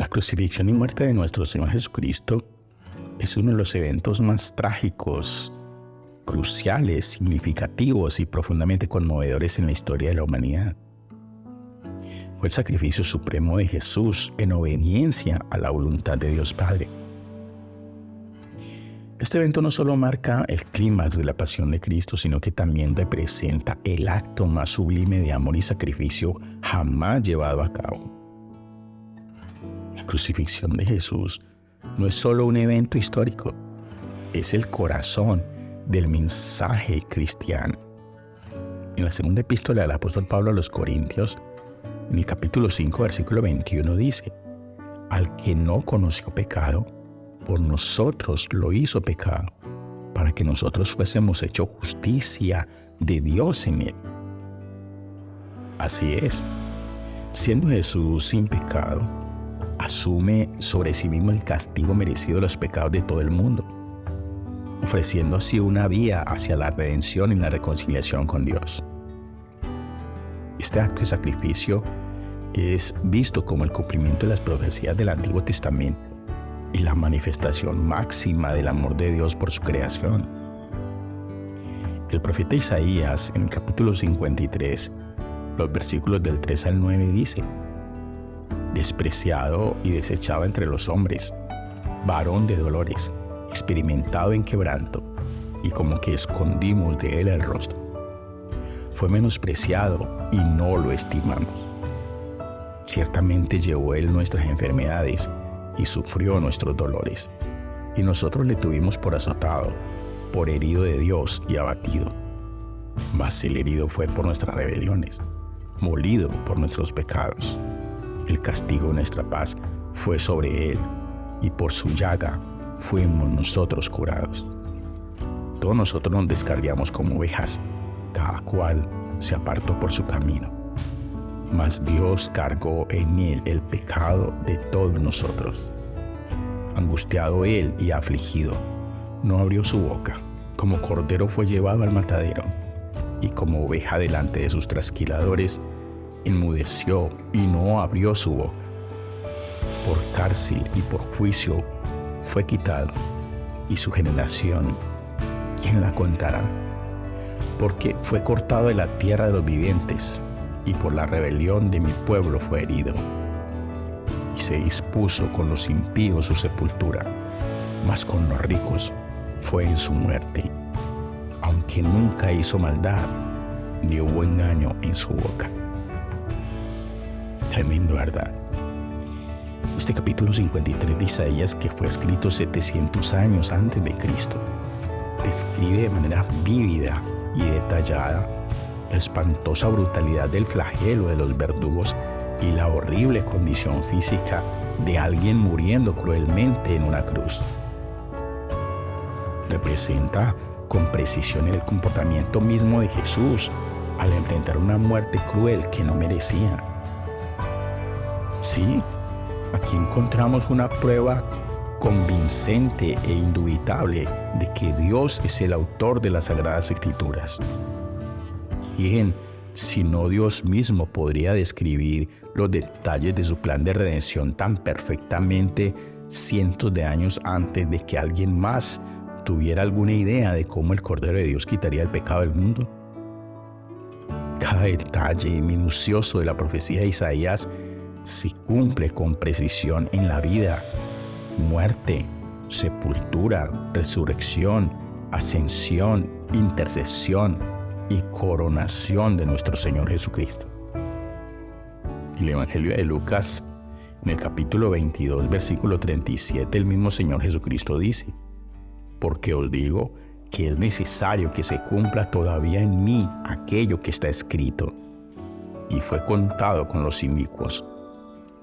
crucifixión y muerte de nuestro Señor Jesucristo es uno de los eventos más trágicos, cruciales, significativos y profundamente conmovedores en la historia de la humanidad. Fue el sacrificio supremo de Jesús en obediencia a la voluntad de Dios Padre. Este evento no solo marca el clímax de la pasión de Cristo, sino que también representa el acto más sublime de amor y sacrificio jamás llevado a cabo. La crucifixión de Jesús no es solo un evento histórico, es el corazón del mensaje cristiano. En la segunda epístola del apóstol Pablo a los Corintios, en el capítulo 5, versículo 21 dice: al que no conoció pecado, por nosotros lo hizo pecado, para que nosotros fuésemos hecho justicia de Dios en él. Así es, siendo Jesús sin pecado, asume sobre sí mismo el castigo merecido de los pecados de todo el mundo, ofreciendo así una vía hacia la redención y la reconciliación con Dios. Este acto de sacrificio es visto como el cumplimiento de las profecías del Antiguo Testamento y la manifestación máxima del amor de Dios por su creación. El profeta Isaías, en el capítulo 53, los versículos del 3 al 9 dice: despreciado y desechado entre los hombres, varón de dolores, experimentado en quebranto, y como que escondimos de él el rostro. Fue menospreciado y no lo estimamos. Ciertamente llevó él nuestras enfermedades y sufrió nuestros dolores, y nosotros le tuvimos por azotado, por herido de Dios y abatido. Mas el herido fue por nuestras rebeliones, molido por nuestros pecados. El castigo de nuestra paz fue sobre él, y por su llaga fuimos nosotros curados. Todos nosotros nos descarriamos como ovejas, cada cual se apartó por su camino. Mas Dios cargó en él el pecado de todos nosotros. Angustiado él y afligido, no abrió su boca. Como cordero fue llevado al matadero, y como oveja delante de sus trasquiladores, enmudeció y no abrió su boca. Por cárcel y por juicio fue quitado, y su generación, ¿quién la contará? Porque fue cortado de la tierra de los vivientes, y por la rebelión de mi pueblo fue herido. Y se dispuso con los impíos su sepultura, mas con los ricos fue en su muerte. Aunque nunca hizo maldad, ni hubo engaño en su boca. Tremendo, ¿verdad? Este capítulo 53 de Isaías, que fue escrito 700 años antes de Cristo, describe de manera vívida y detallada la espantosa brutalidad del flagelo de los verdugos y la horrible condición física de alguien muriendo cruelmente en una cruz. Representa con precisión el comportamiento mismo de Jesús al enfrentar una muerte cruel que no merecía. Sí, aquí encontramos una prueba convincente e indubitable de que Dios es el autor de las Sagradas Escrituras. ¿Quién, sino Dios mismo, podría describir los detalles de su plan de redención tan perfectamente cientos de años antes de que alguien más tuviera alguna idea de cómo el Cordero de Dios quitaría el pecado del mundo? Cada detalle minucioso de la profecía de Isaías se cumple con precisión en la vida, muerte, sepultura, resurrección, ascensión, intercesión y coronación de nuestro Señor Jesucristo. El Evangelio de Lucas, en el capítulo 22, versículo 37, el mismo Señor Jesucristo dice: porque os digo que es necesario que se cumpla todavía en mí aquello que está escrito. Y fue contado con los inicuos,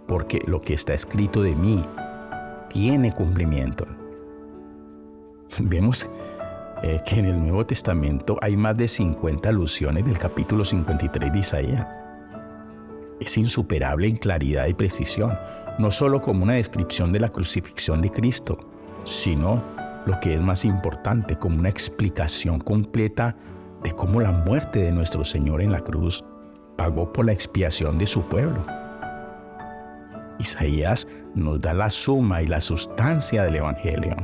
porque lo que está escrito de mí tiene cumplimiento. Vemos que en el Nuevo Testamento hay más de 50 alusiones del capítulo 53 de Isaías. Es insuperable en claridad y precisión, no solo como una descripción de la crucifixión de Cristo, sino, lo que es más importante, como una explicación completa de cómo la muerte de nuestro Señor en la cruz pagó por la expiación de su pueblo. Y Isaías nos da la suma y la sustancia del Evangelio.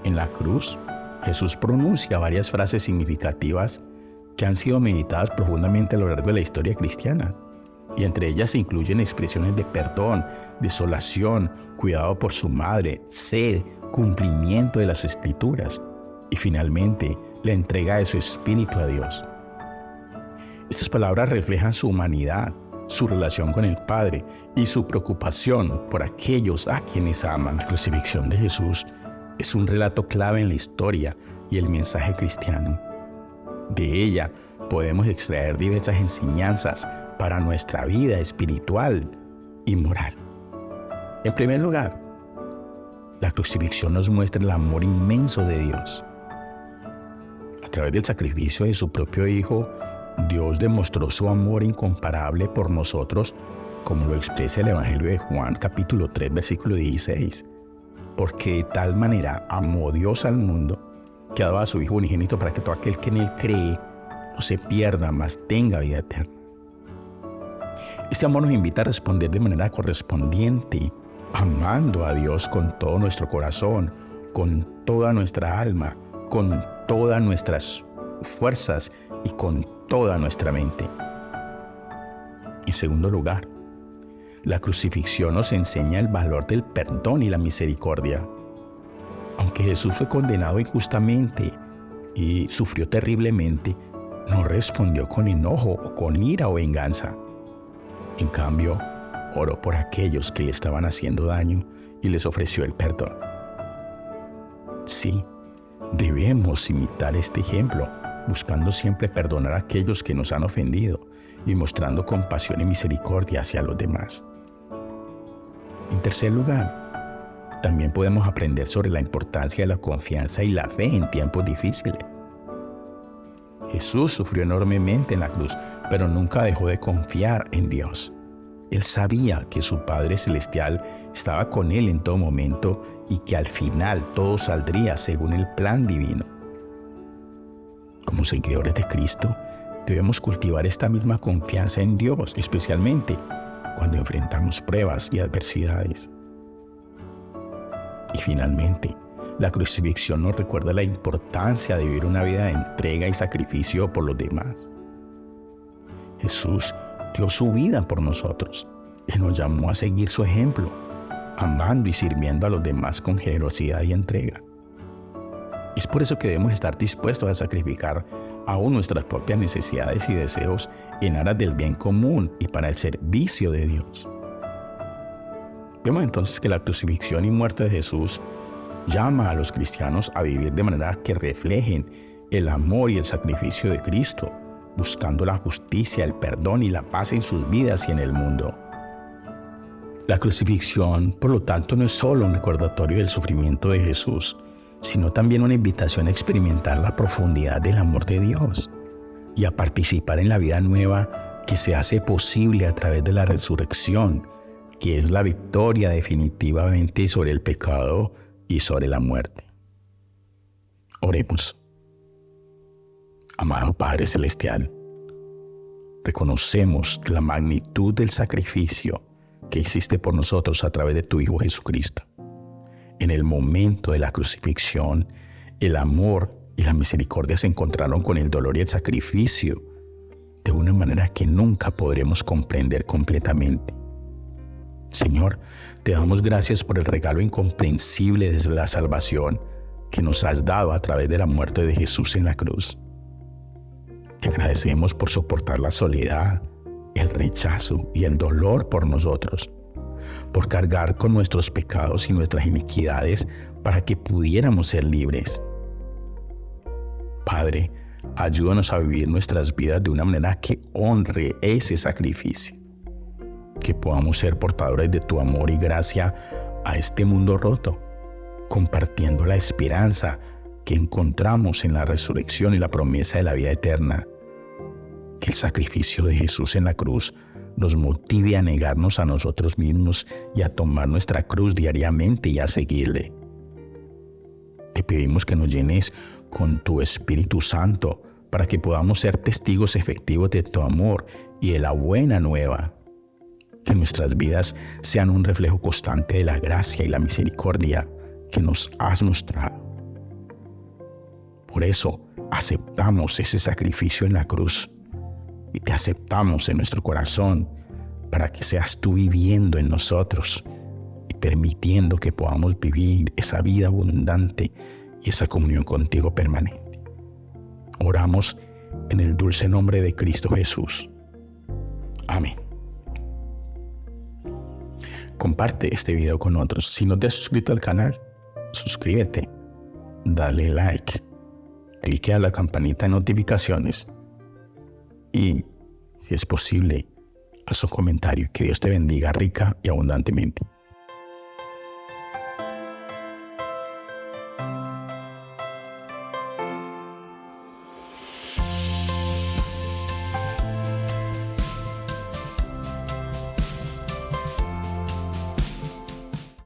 En la cruz, Jesús pronuncia varias frases significativas que han sido meditadas profundamente a lo largo de la historia cristiana. Y entre ellas se incluyen expresiones de perdón, desolación, cuidado por su madre, sed, cumplimiento de las Escrituras y finalmente la entrega de su espíritu a Dios. Estas palabras reflejan su humanidad, su relación con el Padre y su preocupación por aquellos a quienes aman. La crucifixión de Jesús es un relato clave en la historia y el mensaje cristiano. De ella podemos extraer diversas enseñanzas para nuestra vida espiritual y moral. En primer lugar, la crucifixión nos muestra el amor inmenso de Dios. A través del sacrificio de su propio Hijo, Dios demostró su amor incomparable por nosotros, como lo expresa el Evangelio de Juan, capítulo 3, versículo 16. Porque de tal manera amó Dios al mundo, que ha dado a su Hijo unigénito para que todo aquel que en Él cree no se pierda, mas tenga vida eterna. Este amor nos invita a responder de manera correspondiente, amando a Dios con todo nuestro corazón, con toda nuestra alma, con todas nuestras fuerzas y con toda nuestra mente. En segundo lugar, la crucifixión nos enseña el valor del perdón y la misericordia. Aunque Jesús fue condenado injustamente y sufrió terriblemente, no respondió con enojo o con ira o venganza. En cambio, oró por aquellos que le estaban haciendo daño y les ofreció el perdón. Sí, debemos imitar este ejemplo, buscando siempre perdonar a aquellos que nos han ofendido y mostrando compasión y misericordia hacia los demás. En tercer lugar, también podemos aprender sobre la importancia de la confianza y la fe en tiempos difíciles. Jesús sufrió enormemente en la cruz, pero nunca dejó de confiar en Dios. Él sabía que su Padre Celestial estaba con él en todo momento y que al final todo saldría según el plan divino. Como seguidores de Cristo, debemos cultivar esta misma confianza en Dios, especialmente cuando enfrentamos pruebas y adversidades. Y finalmente, la crucifixión nos recuerda la importancia de vivir una vida de entrega y sacrificio por los demás. Jesús dio su vida por nosotros y nos llamó a seguir su ejemplo, amando y sirviendo a los demás con generosidad y entrega. Es por eso que debemos estar dispuestos a sacrificar aún nuestras propias necesidades y deseos en aras del bien común y para el servicio de Dios. Vemos entonces que la crucifixión y muerte de Jesús llama a los cristianos a vivir de manera que reflejen el amor y el sacrificio de Cristo, buscando la justicia, el perdón y la paz en sus vidas y en el mundo. La crucifixión, por lo tanto, no es solo un recordatorio del sufrimiento de Jesús, sino también una invitación a experimentar la profundidad del amor de Dios y a participar en la vida nueva que se hace posible a través de la resurrección, que es la victoria definitivamente sobre el pecado y sobre la muerte. Oremos. Amado Padre Celestial, reconocemos la magnitud del sacrificio que hiciste por nosotros a través de tu Hijo Jesucristo. En el momento de la crucifixión, el amor y la misericordia se encontraron con el dolor y el sacrificio de una manera que nunca podremos comprender completamente. Señor, te damos gracias por el regalo incomprensible de la salvación que nos has dado a través de la muerte de Jesús en la cruz. Te agradecemos por soportar la soledad, el rechazo y el dolor por nosotros, por cargar con nuestros pecados y nuestras iniquidades para que pudiéramos ser libres. Padre, ayúdanos a vivir nuestras vidas de una manera que honre ese sacrificio, que podamos ser portadores de tu amor y gracia a este mundo roto, compartiendo la esperanza que encontramos en la resurrección y la promesa de la vida eterna. Que el sacrificio de Jesús en la cruz nos motive a negarnos a nosotros mismos y a tomar nuestra cruz diariamente y a seguirle. Te pedimos que nos llenes con tu Espíritu Santo para que podamos ser testigos efectivos de tu amor y de la buena nueva. que nuestras vidas sean un reflejo constante de la gracia y la misericordia que nos has mostrado. Por eso aceptamos ese sacrificio en la cruz y te aceptamos en nuestro corazón para que seas tú viviendo en nosotros y permitiendo que podamos vivir esa vida abundante y esa comunión contigo permanente. Oramos en el dulce nombre de Cristo Jesús. Amén. Comparte este video con otros. Si no te has suscrito al canal, suscríbete, dale like, clique a la campanita de notificaciones y, si es posible, haz un comentario. Que Dios te bendiga rica y abundantemente.